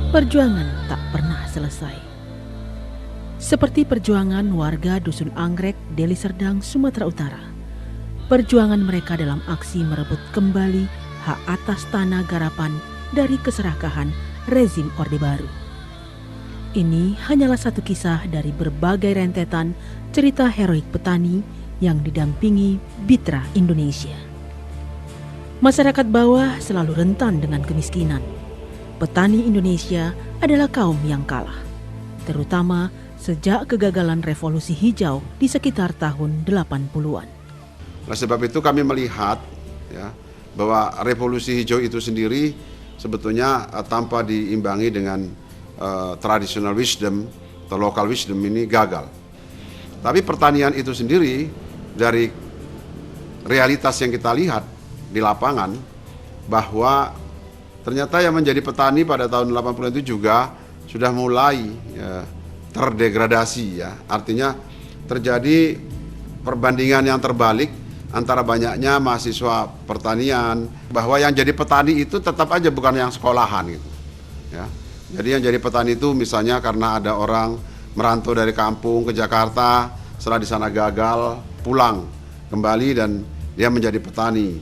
perjuangan tak pernah selesai. Seperti perjuangan warga Dusun Anggrek, Deli Serdang, Sumatera Utara. Perjuangan mereka dalam aksi merebut kembali hak atas tanah garapan dari keserakahan rezim Orde Baru. Ini hanyalah satu kisah dari berbagai rentetan cerita heroik petani yang didampingi Bitra Indonesia. Masyarakat bawah selalu rentan dengan kemiskinan. Petani Indonesia adalah kaum yang kalah, terutama sejak kegagalan revolusi hijau di sekitar tahun 80-an. Oleh sebab itu kami melihat ya, bahwa revolusi hijau itu sendiri sebetulnya tanpa diimbangi dengan traditional wisdom atau local wisdom ini gagal. Tapi pertanian itu sendiri dari realitas yang kita lihat di lapangan bahwa ternyata yang menjadi petani pada tahun 80 itu juga sudah mulai terdegradasi ya. Artinya terjadi perbandingan yang terbalik antara banyaknya mahasiswa pertanian, bahwa yang jadi petani itu tetap aja bukan yang sekolahan gitu. Ya. Jadi yang jadi petani itu misalnya karena ada orang merantau dari kampung ke Jakarta, setelah di sana gagal, pulang kembali dan dia menjadi petani.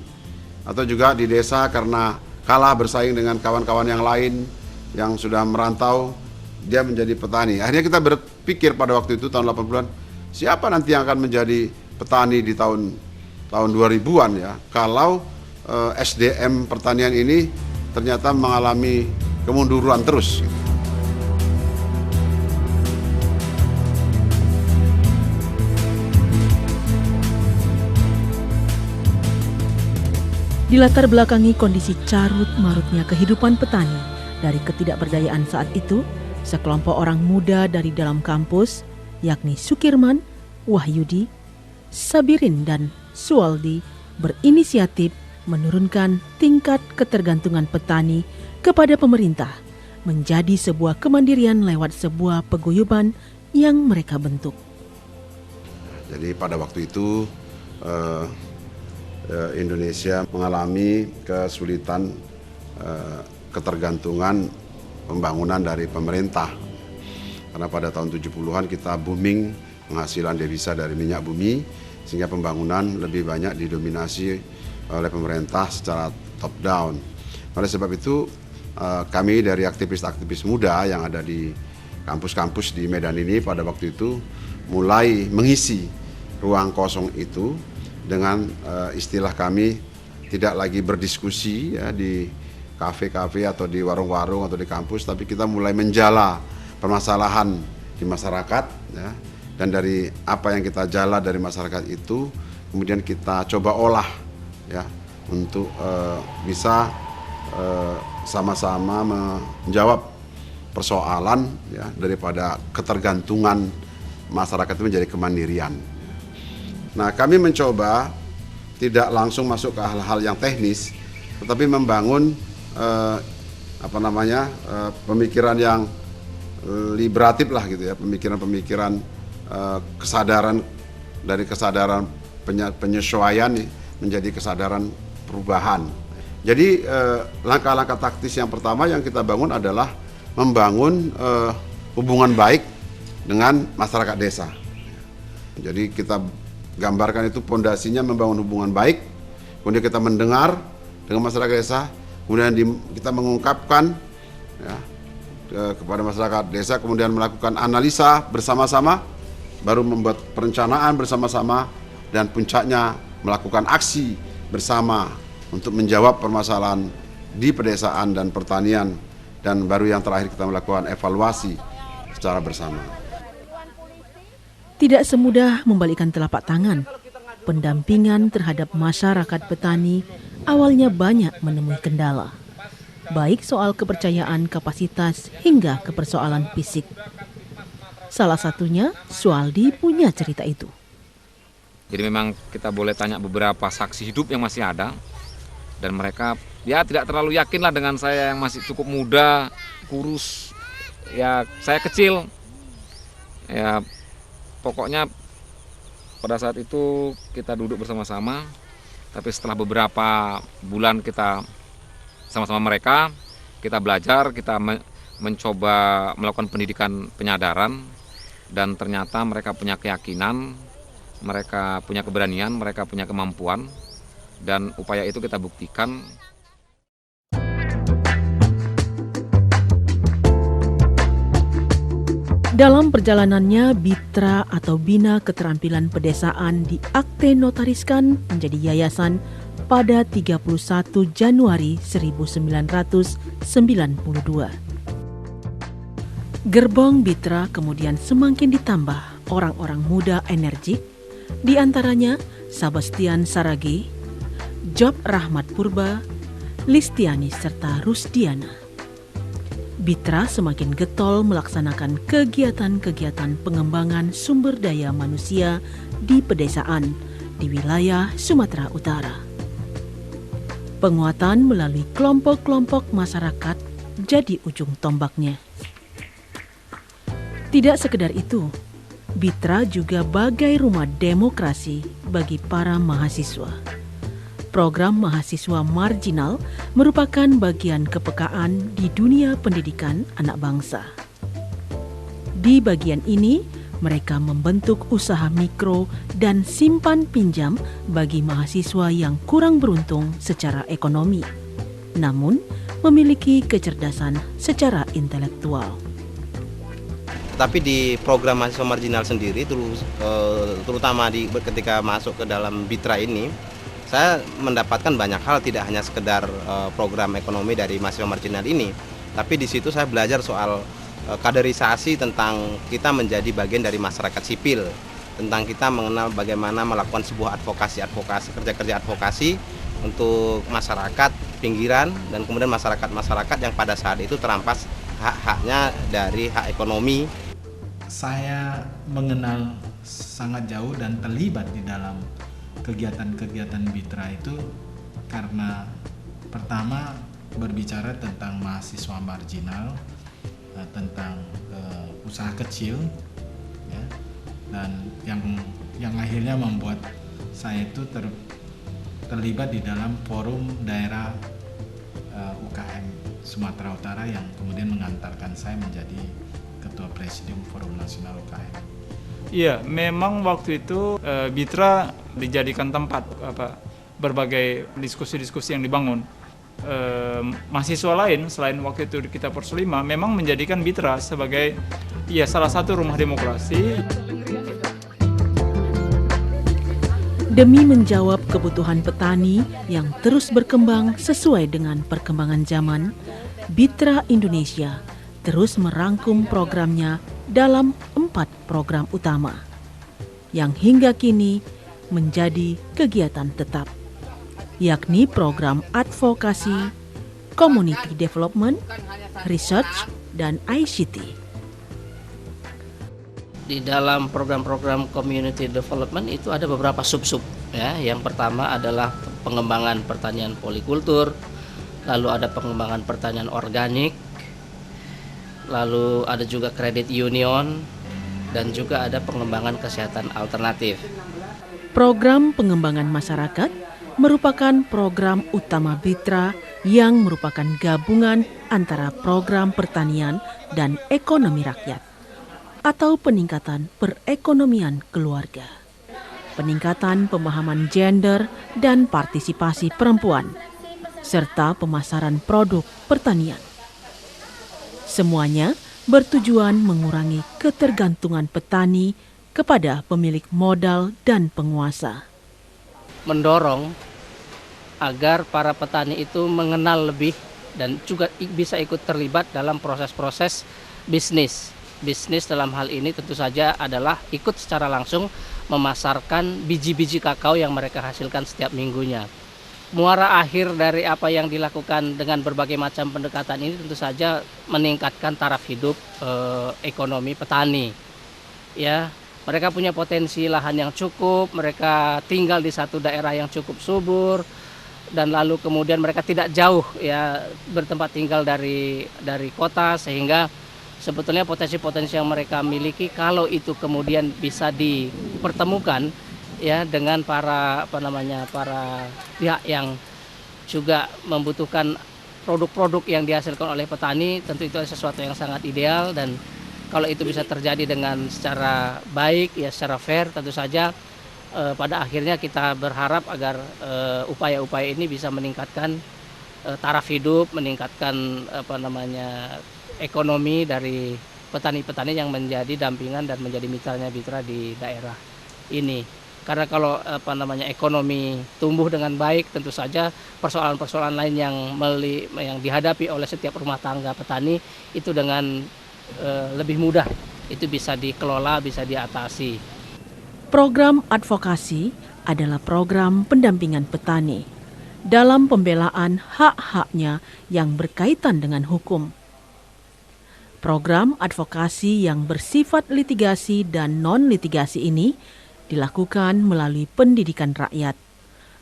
Atau juga di desa karena kalah bersaing dengan kawan-kawan yang lain yang sudah merantau, dia menjadi petani. Akhirnya kita berpikir pada waktu itu tahun 80-an, siapa nanti yang akan menjadi petani di tahun 2000-an ya, kalau SDM pertanian ini ternyata mengalami kemunduran terus. Dilatar belakangi kondisi carut marutnya kehidupan petani dari ketidakberdayaan saat itu, sekelompok orang muda dari dalam kampus, yakni Sukirman, Wahyudi, Sabirin, dan Suwaldi berinisiatif menurunkan tingkat ketergantungan petani kepada pemerintah menjadi sebuah kemandirian lewat sebuah paguyuban yang mereka bentuk. Jadi pada waktu itu Indonesia mengalami kesulitan ketergantungan pembangunan dari pemerintah. Karena pada tahun 70-an kita booming penghasilan devisa dari minyak bumi, sehingga pembangunan lebih banyak didominasi oleh pemerintah secara top down. Oleh sebab itu kami dari aktivis-aktivis muda yang ada di kampus-kampus di Medan ini pada waktu itu mulai mengisi ruang kosong itu dengan istilah kami tidak lagi berdiskusi ya, di kafe-kafe atau di warung-warung atau di kampus, tapi kita mulai menjala permasalahan di masyarakat ya, dan dari apa yang kita jala dari masyarakat itu kemudian kita coba olah ya untuk bisa sama-sama menjawab persoalan ya, daripada ketergantungan masyarakat itu menjadi kemandirian. Nah, kami mencoba tidak langsung masuk ke hal-hal yang teknis, tetapi membangun pemikiran yang liberatif lah gitu ya, pemikiran-pemikiran kesadaran dari kesadaran penyesuaian menjadi kesadaran perubahan. Jadi langkah-langkah taktis yang pertama yang kita bangun adalah membangun hubungan baik dengan masyarakat desa. Jadi kita gambarkan itu pondasinya membangun hubungan baik, kemudian kita mendengar dengan masyarakat desa, kemudian kita mengungkapkan ya, kepada masyarakat desa, kemudian melakukan analisa bersama-sama, baru membuat perencanaan bersama-sama, dan puncaknya melakukan aksi bersama untuk menjawab permasalahan di pedesaan dan pertanian, dan baru yang terakhir kita melakukan evaluasi secara bersama. Tidak semudah membalikkan telapak tangan. Pendampingan terhadap masyarakat petani awalnya banyak menemui kendala, baik soal kepercayaan kapasitas hingga ke persoalan fisik. Salah satunya, Suwaldi punya cerita itu. Jadi memang kita boleh tanya beberapa saksi hidup yang masih ada, dan mereka ya tidak terlalu yakin lah dengan saya yang masih cukup muda, kurus, ya saya kecil, ya pokoknya pada saat itu kita duduk bersama-sama, tapi setelah beberapa bulan kita sama-sama mereka, kita belajar, kita mencoba melakukan pendidikan penyadaran, dan ternyata mereka punya keyakinan, mereka punya keberanian, mereka punya kemampuan, dan upaya itu kita buktikan. Dalam perjalanannya, Bitra atau Bina Keterampilan Pedesaan diakte notariskan menjadi yayasan pada 31 Januari 1992. Gerbong Bitra kemudian semakin ditambah orang-orang muda energik, di antaranya Sebastian Saragi, Job Rahmat Purba, Listiani, serta Rusdiana. Bitra semakin getol melaksanakan kegiatan-kegiatan pengembangan sumber daya manusia di pedesaan di wilayah Sumatera Utara. Penguatan melalui kelompok-kelompok masyarakat jadi ujung tombaknya. Tidak sekedar itu, Bitra juga bagai rumah demokrasi bagi para mahasiswa. Program mahasiswa marginal merupakan bagian kepekaan di dunia pendidikan anak bangsa. Di bagian ini, mereka membentuk usaha mikro dan simpan pinjam bagi mahasiswa yang kurang beruntung secara ekonomi, namun memiliki kecerdasan secara intelektual. Tapi di program mahasiswa marginal sendiri, terutama ketika masuk ke dalam Bitra ini, saya mendapatkan banyak hal, tidak hanya sekedar program ekonomi dari mahasiswa marginal ini, tapi di situ saya belajar soal kaderisasi, tentang kita menjadi bagian dari masyarakat sipil, tentang kita mengenal bagaimana melakukan sebuah kerja-kerja advokasi untuk masyarakat pinggiran dan kemudian masyarakat yang pada saat itu terampas hak-haknya dari hak ekonomi. Saya mengenal sangat jauh dan terlibat di dalam kegiatan-kegiatan Bitra itu karena pertama berbicara tentang mahasiswa marginal, tentang usaha kecil, ya, dan yang akhirnya membuat saya itu terlibat di dalam forum daerah UKM Sumatera Utara yang kemudian mengantarkan saya menjadi Ketua Presidium Forum Nasional UKM. Iya, memang waktu itu Bitra dijadikan tempat berbagai diskusi-diskusi yang dibangun. Mahasiswa lain selain waktu itu kita Porselima memang menjadikan Bitra sebagai salah satu rumah demokrasi. Demi menjawab kebutuhan petani yang terus berkembang sesuai dengan perkembangan zaman, Bitra Indonesia terus merangkum programnya dalam 4 program utama, yang hingga kini menjadi kegiatan tetap, yakni program advokasi, community development, research, dan ICT. Di dalam program-program community development itu ada beberapa sub-sub, ya. Yang pertama adalah pengembangan pertanian polikultur, lalu ada pengembangan pertanian organik, lalu ada juga credit union, dan juga ada pengembangan kesehatan alternatif. Program pengembangan masyarakat merupakan program utama Bitra yang merupakan gabungan antara program pertanian dan ekonomi rakyat, atau peningkatan perekonomian keluarga, peningkatan pemahaman gender dan partisipasi perempuan, serta pemasaran produk pertanian. Semuanya bertujuan mengurangi ketergantungan petani kepada pemilik modal dan penguasa. Mendorong agar para petani itu mengenal lebih dan juga bisa ikut terlibat dalam proses-proses bisnis. Bisnis dalam hal ini tentu saja adalah ikut secara langsung memasarkan biji-biji kakao yang mereka hasilkan setiap minggunya. Muara akhir dari apa yang dilakukan dengan berbagai macam pendekatan ini tentu saja meningkatkan taraf hidup ekonomi petani. Ya, mereka punya potensi lahan yang cukup, mereka tinggal di satu daerah yang cukup subur, dan lalu kemudian mereka tidak jauh ya bertempat tinggal dari kota, sehingga sebetulnya potensi-potensi yang mereka miliki kalau itu kemudian bisa dipertemukan ya dengan para pihak yang juga membutuhkan produk-produk yang dihasilkan oleh petani, tentu itu sesuatu yang sangat ideal, dan kalau itu bisa terjadi dengan secara baik, ya secara fair, tentu saja pada akhirnya kita berharap agar upaya-upaya ini bisa meningkatkan taraf hidup, meningkatkan ekonomi dari petani-petani yang menjadi dampingan dan menjadi mitranya Bitra di daerah ini. Karena kalau ekonomi tumbuh dengan baik, tentu saja persoalan-persoalan lain yang dihadapi oleh setiap rumah tangga petani itu dengan lebih mudah itu bisa dikelola, bisa diatasi. Program advokasi adalah program pendampingan petani dalam pembelaan hak-haknya yang berkaitan dengan hukum. Program advokasi yang bersifat litigasi dan non-litigasi ini dilakukan melalui pendidikan rakyat,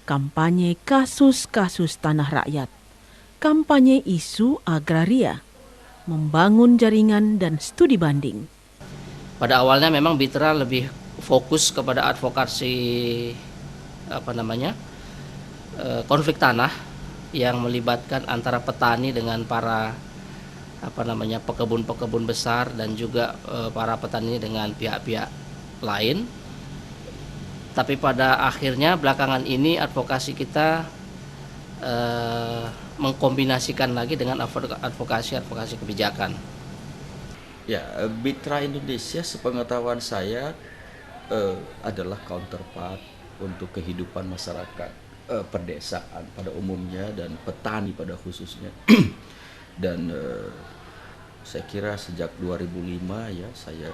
kampanye kasus-kasus tanah rakyat, kampanye isu agraria, membangun jaringan dan studi banding. Pada awalnya memang Bitra lebih fokus kepada advokasi konflik tanah yang melibatkan antara petani dengan para pekebun-pekebun besar dan juga para petani dengan pihak-pihak lain. Tapi pada akhirnya belakangan ini advokasi kita mengkombinasikan lagi dengan advokasi kebijakan. Ya, Bitra Indonesia sepengetahuan saya adalah counterpart untuk kehidupan masyarakat perdesaan pada umumnya dan petani pada khususnya. Dan saya kira sejak 2005 ya saya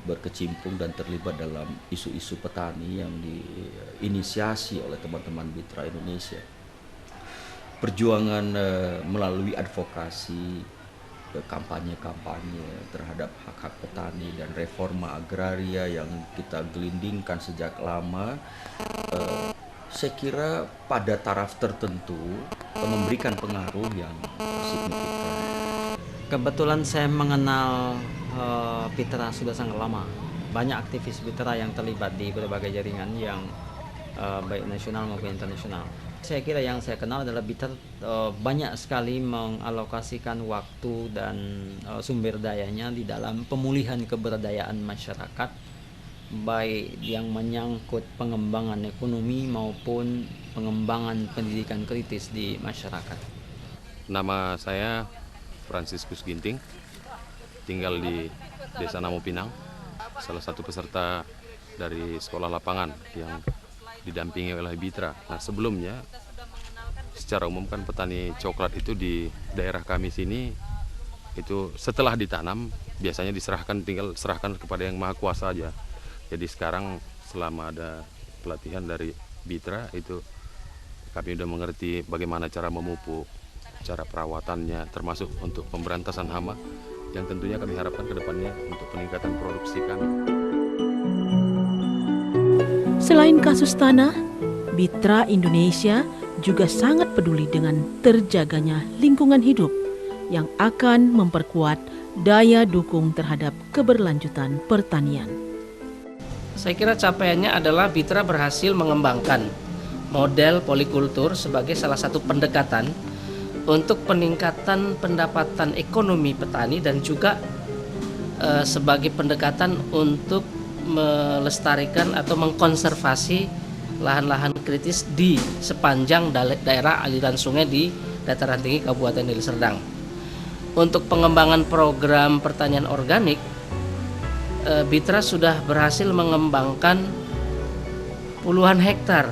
berkecimpung dan terlibat dalam isu-isu petani yang diinisiasi oleh teman-teman Bitra Indonesia. Perjuangan melalui advokasi, kampanye-kampanye terhadap hak-hak petani dan reforma agraria yang kita gelindingkan sejak lama, saya kira pada taraf tertentu memberikan pengaruh yang signifikan. Kebetulan saya mengenal Bitra sudah sangat lama. Banyak aktivis Bitra yang terlibat di berbagai jaringan yang baik nasional maupun internasional. Saya kira yang saya kenal adalah Bitra banyak sekali mengalokasikan waktu dan sumber dayanya di dalam pemulihan keberdayaan masyarakat, baik yang menyangkut pengembangan ekonomi maupun pengembangan pendidikan kritis di masyarakat. Nama saya Franciscus Ginting, tinggal di Desa Namo Pinang, salah satu peserta dari sekolah lapangan yang didampingi oleh Bitra. Nah, sebelumnya secara umum kan petani coklat itu di daerah kami sini itu setelah ditanam biasanya tinggal serahkan kepada yang maha kuasa aja. Jadi sekarang selama ada pelatihan dari Bitra itu kami udah mengerti bagaimana cara memupuk, cara perawatannya, termasuk untuk pemberantasan hama yang tentunya kami harapkan ke depannya untuk peningkatan produksi kami. Selain kasus tanah, Bitra Indonesia juga sangat peduli dengan terjaganya lingkungan hidup yang akan memperkuat daya dukung terhadap keberlanjutan pertanian. Saya kira capaiannya adalah Bitra berhasil mengembangkan model polikultur sebagai salah satu pendekatan untuk peningkatan pendapatan ekonomi petani dan juga sebagai pendekatan untuk melestarikan atau mengkonservasi lahan-lahan kritis di sepanjang daerah aliran sungai di dataran tinggi Kabupaten Deli Serdang. Untuk pengembangan program pertanian organik, Bitra sudah berhasil mengembangkan puluhan hektar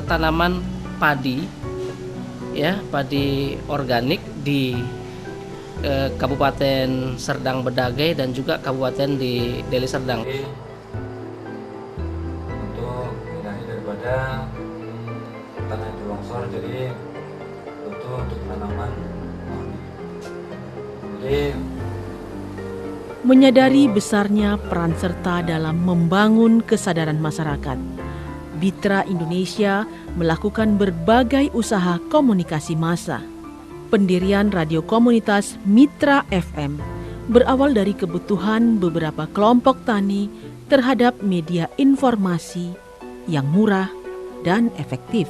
tanaman padi, padi organik di Kabupaten Serdang Bedagai dan juga Kabupaten di Deli Serdang. Untuk menghindari daripada tanah itu longsor, jadi butuh untuk tanaman. Jadi menyadari besarnya peran serta dalam membangun kesadaran masyarakat, Bitra Indonesia melakukan berbagai usaha komunikasi massa. Pendirian radio komunitas Mitra FM berawal dari kebutuhan beberapa kelompok tani terhadap media informasi yang murah dan efektif.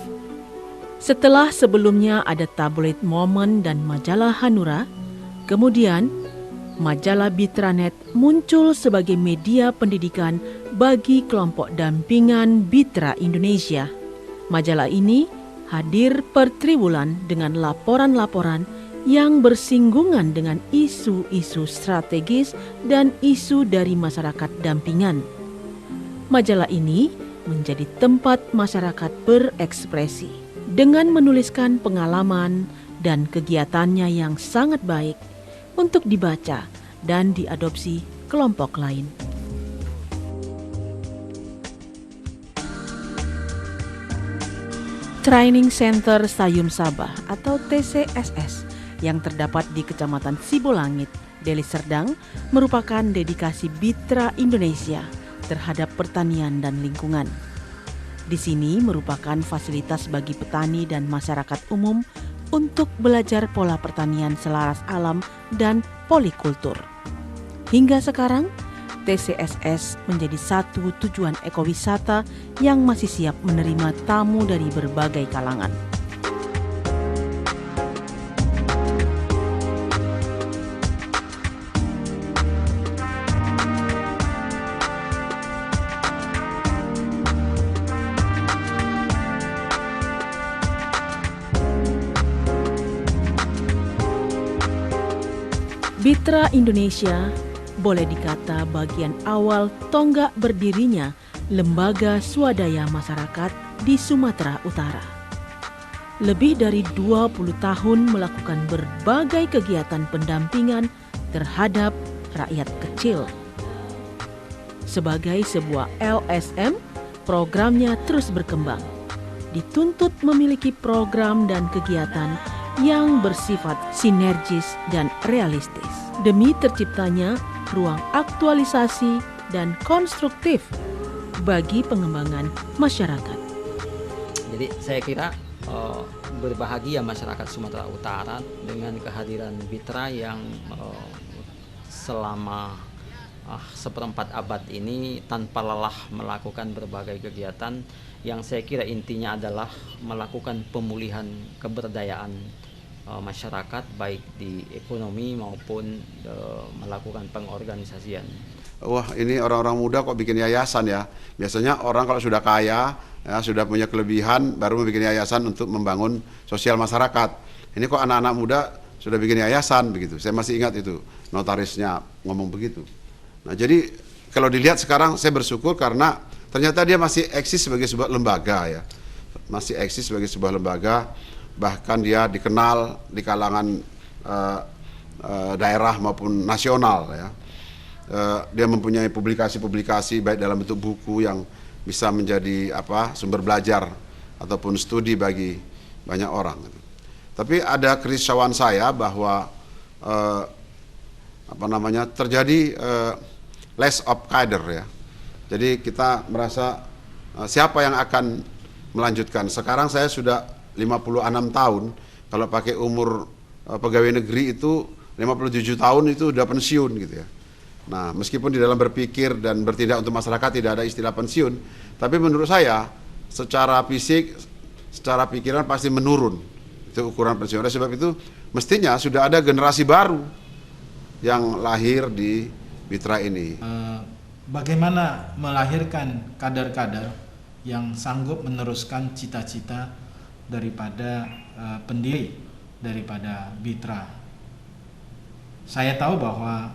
Setelah sebelumnya ada tabloid Momen dan majalah Hanura, kemudian majalah Bitranet muncul sebagai media pendidikan bagi kelompok dampingan Bitra Indonesia. Majalah ini hadir per triwulan dengan laporan-laporan yang bersinggungan dengan isu-isu strategis dan isu dari masyarakat dampingan. Majalah ini menjadi tempat masyarakat berekspresi dengan menuliskan pengalaman dan kegiatannya yang sangat baik untuk dibaca dan diadopsi kelompok lain. Training Center Sayum Sabah atau TCSS yang terdapat di Kecamatan Sibolangit, Deli Serdang merupakan dedikasi Bitra Indonesia terhadap pertanian dan lingkungan. Di sini merupakan fasilitas bagi petani dan masyarakat umum untuk belajar pola pertanian selaras alam dan polikultur. Hingga sekarang, TCSS menjadi satu tujuan ekowisata yang masih siap menerima tamu dari berbagai kalangan. Bitra Indonesia boleh dikata bagian awal tonggak berdirinya lembaga swadaya masyarakat di Sumatera Utara. Lebih dari 20 tahun melakukan berbagai kegiatan pendampingan terhadap rakyat kecil. Sebagai sebuah LSM, programnya terus berkembang. Dituntut memiliki program dan kegiatan yang bersifat sinergis dan realistis demi terciptanya ruang aktualisasi dan konstruktif bagi pengembangan masyarakat. Jadi saya kira berbahagia masyarakat Sumatera Utara dengan kehadiran Bitra yang selama seperempat abad ini tanpa lelah melakukan berbagai kegiatan yang saya kira intinya adalah melakukan pemulihan keberdayaan masyarakat baik di ekonomi maupun melakukan pengorganisasian. Wah, ini orang-orang muda kok bikin yayasan ya. Biasanya orang kalau sudah kaya, ya, sudah punya kelebihan baru bikin yayasan untuk membangun sosial masyarakat. Ini kok anak-anak muda sudah bikin yayasan begitu. Saya masih ingat itu notarisnya ngomong begitu. Nah, jadi kalau dilihat sekarang saya bersyukur karena ternyata dia masih eksis sebagai sebuah lembaga ya. Masih eksis sebagai sebuah lembaga. Bahkan dia dikenal di kalangan daerah maupun nasional ya. Dia mempunyai publikasi-publikasi baik dalam bentuk buku yang bisa menjadi sumber belajar ataupun studi bagi banyak orang. Tapi ada kerisauan saya bahwa terjadi less of cadre ya. Jadi kita merasa siapa yang akan melanjutkan. Sekarang saya sudah 56 tahun, kalau pakai umur pegawai negeri itu 57 tahun itu udah pensiun gitu ya. Nah, meskipun di dalam berpikir dan bertindak untuk masyarakat tidak ada istilah pensiun, tapi menurut saya secara fisik, secara pikiran pasti menurun. Itu ukuran pensiun. Oleh sebab itu mestinya sudah ada generasi baru yang lahir di Bitra ini. Bagaimana melahirkan kader-kader yang sanggup meneruskan cita-cita daripada pendiri daripada Bitra. Saya tahu bahwa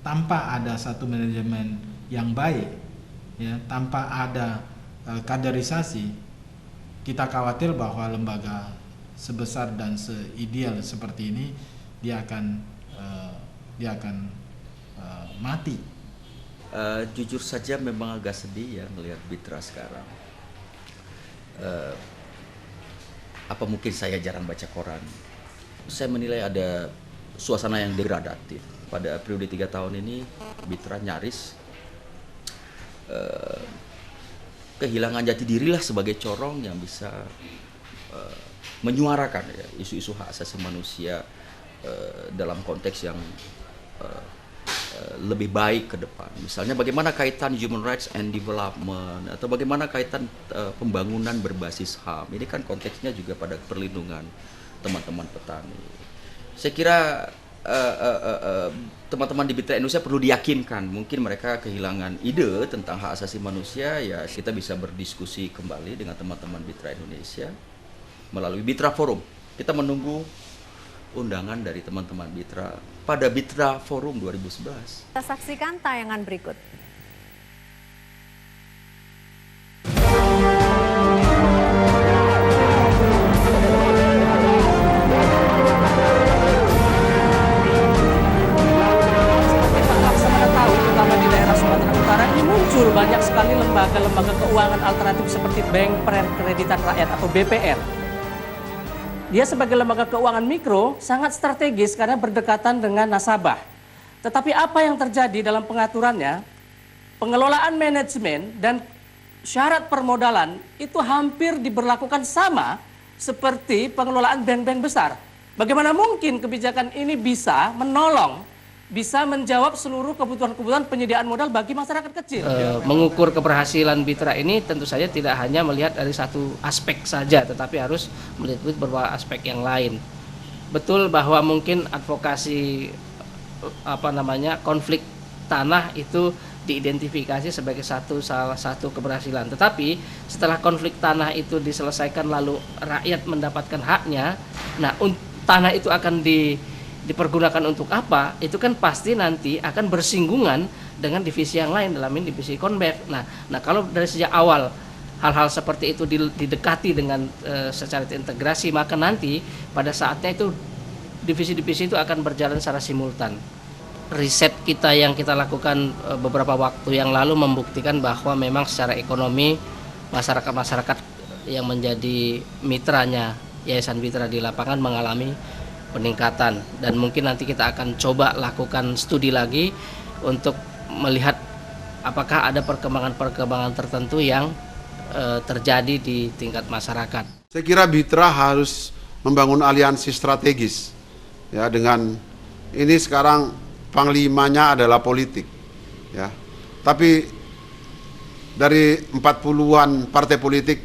tanpa ada satu manajemen yang baik, ya, tanpa ada kaderisasi, kita khawatir bahwa lembaga sebesar dan seideal seperti ini dia akan mati. Jujur saja memang agak sedih ya melihat Bitra sekarang. Apa mungkin saya jarang baca koran? Saya menilai ada suasana yang degradatif. Pada periode 3 tahun ini, Bitra nyaris kehilangan jati diri lah sebagai corong yang bisa menyuarakan ya, isu-isu hak asasi manusia dalam konteks yang lebih baik ke depan. Misalnya bagaimana kaitan human rights and development, atau bagaimana kaitan pembangunan berbasis HAM. Ini kan konteksnya juga pada perlindungan teman-teman petani. Saya kira teman-teman di Bitra Indonesia perlu diyakinkan, mungkin mereka kehilangan ide tentang hak asasi manusia, ya kita bisa berdiskusi kembali dengan teman-teman Bitra Indonesia melalui Bitra Forum. Kita menunggu undangan dari teman-teman Bitra pada Bitra Forum 2011. Kita saksikan tayangan berikut. Banyak sekali lembaga-lembaga keuangan alternatif seperti Bank Perkreditan Rakyat atau BPR. Dia sebagai lembaga keuangan mikro sangat strategis karena berdekatan dengan nasabah. Tetapi apa yang terjadi dalam pengaturannya, pengelolaan manajemen dan syarat permodalan itu hampir diberlakukan sama seperti pengelolaan bank-bank besar. Bagaimana mungkin kebijakan ini bisa menolong, bisa menjawab seluruh kebutuhan-kebutuhan penyediaan modal bagi masyarakat kecil. Mengukur keberhasilan Bitra ini tentu saja tidak hanya melihat dari satu aspek saja, tetapi harus melihat beberapa aspek yang lain. Betul bahwa mungkin advokasi konflik tanah itu diidentifikasi sebagai salah satu keberhasilan. Tetapi setelah konflik tanah itu diselesaikan lalu rakyat mendapatkan haknya, nah tanah itu akan dipergunakan untuk apa, itu kan pasti nanti akan bersinggungan dengan divisi yang lain, dalam ini divisi Konbev. Nah kalau dari sejak awal hal-hal seperti itu didekati dengan secara integrasi, maka nanti pada saatnya itu divisi-divisi itu akan berjalan secara simultan. Riset kita yang kita lakukan beberapa waktu yang lalu membuktikan bahwa memang secara ekonomi masyarakat yang menjadi mitranya Yayasan Bitra di lapangan mengalami peningkatan, dan mungkin nanti kita akan coba lakukan studi lagi untuk melihat apakah ada perkembangan-perkembangan tertentu yang terjadi di tingkat masyarakat. Saya kira Bitra harus membangun aliansi strategis ya, dengan ini sekarang panglimanya adalah politik ya. Tapi dari 40-an partai politik,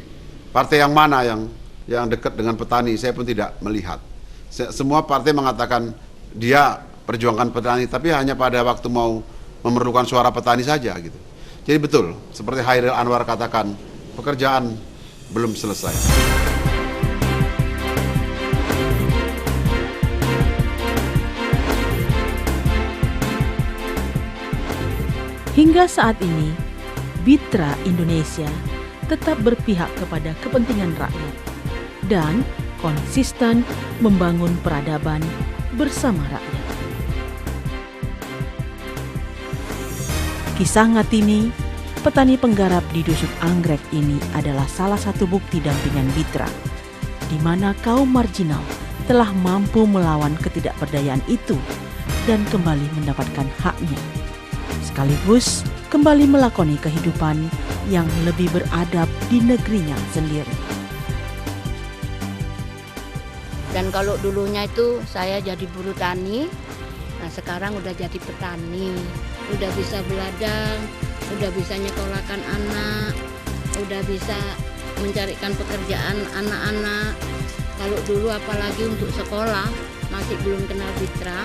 partai yang mana yang dekat dengan petani saya pun tidak melihat. Semua partai mengatakan dia perjuangkan petani, tapi hanya pada waktu mau memerlukan suara petani saja gitu. Jadi betul, seperti Hairil Anwar katakan, pekerjaan belum selesai. Hingga saat ini, Bitra Indonesia tetap berpihak kepada kepentingan rakyat dan konsisten membangun peradaban bersama rakyat. Kisah Ngatini, petani penggarap di Dusun Anggrek ini adalah salah satu bukti dampingan Bitra, di mana kaum marginal telah mampu melawan ketidakberdayaan itu dan kembali mendapatkan haknya, sekaligus kembali melakoni kehidupan yang lebih beradab di negerinya sendiri. Dan kalau dulunya itu saya jadi buruh tani, nah sekarang udah jadi petani, udah bisa beladang, udah bisa nyekolahkan anak, udah bisa mencarikan pekerjaan anak-anak. Kalau dulu apalagi untuk sekolah, masih belum kenal Bitra,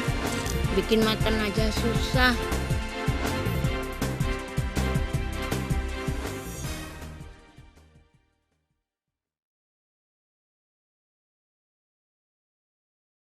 bikin makan aja susah.